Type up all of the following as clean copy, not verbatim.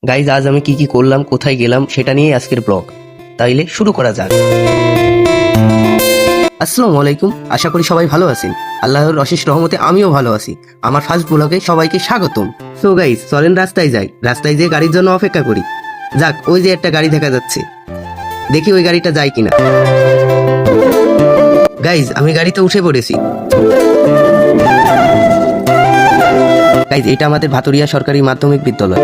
Guys আজ আমি কি কি করলাম, কোথায় গেলাম সেটা নিয়ে আজকের ব্লগ। তাইলে শুরু করা যাক। আসসালামু আলাইকুম, আশা করি সবাই ভালো আছেন। আল্লাহর অশেষ রহমতে আমিও ভালো আছি। আমার ফার্স্ট ব্লগে সবাইকে স্বাগতম। সো গাইজ চলেন রাস্তায় যাই, রাস্তায় যেয়ে গাড়ির জন্য অপেক্ষা করি। যাক, ওই যে একটা গাড়ি দেখা যাচ্ছে, দেখি ওই গাড়িটা যায় কিনা। গাইজ আমি গাড়িতে উঠে পড়েছি। গাইজ এটা আমাদের ভাতুরিয়া সরকারি মাধ্যমিক বিদ্যালয়।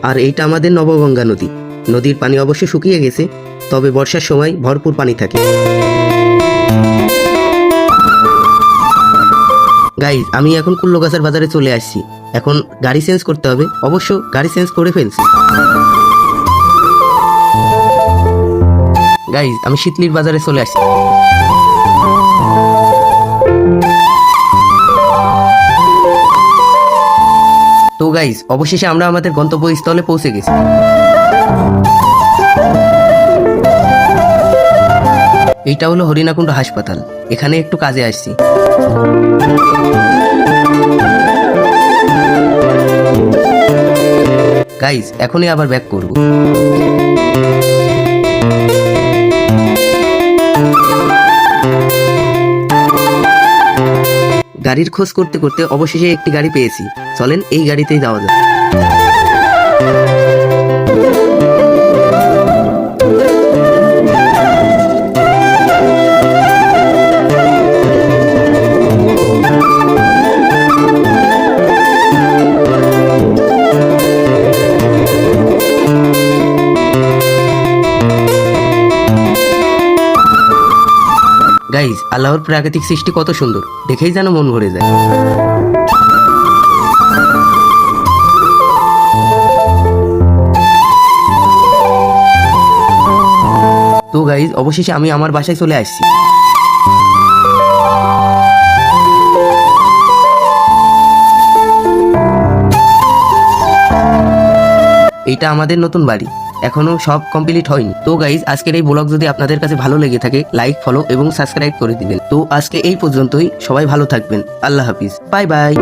আর এইটা আমাদের নবগঙ্গা নদী। নদীর পানি অবশ্য শুকিয়ে গেছে, তবে বর্ষার সময় ভরপুর পানি থাকে। গাইজ আমি এখন কুল্লোগাছার বাজারে চলে আসছি। এখন গাড়ি চেঞ্জ করতে হবে, অবশ্য গাড়ি চেঞ্জ করে ফেলছি। গাইজ আমি শীতলির বাজারে চলে আসছি। তো গাইজ অবশেষে আমরা আমাদের গন্তব্যস্থলে পৌঁছে গেছি। এইটা হলো হরিণাকুণ্ড হাসপাতাল, এখানে একটু কাজে আসছি। গাইজ এখনই আবার ব্যাক করব। গাড়ির খোঁজ করতে করতে অবশেষে একটি গাড়ি পেয়েছি। চলেন এই গাড়িতেই যাওয়া যাক। গাইজ আল্লাহর প্রাকৃতিক সৃষ্টি কত সুন্দর, দেখেই যেন মন ভরে যায়। তো গাইজ অবশেষে আমি আমার বাসায় চলে আসছি। এইটা আমাদের নতুন বাড়ি, এখনো সব কমপ্লিট হয়নি। তো গাইজ আজকের এই ব্লগ যদি আপনাদের কাছে ভালো লেগে থাকে, লাইক, ফলো এবং সাবস্ক্রাইব করে দিবেন। তো আজকে এই পর্যন্তই, সবাই ভালো থাকবেন। আল্লাহ হাফিজ, বাই বাই।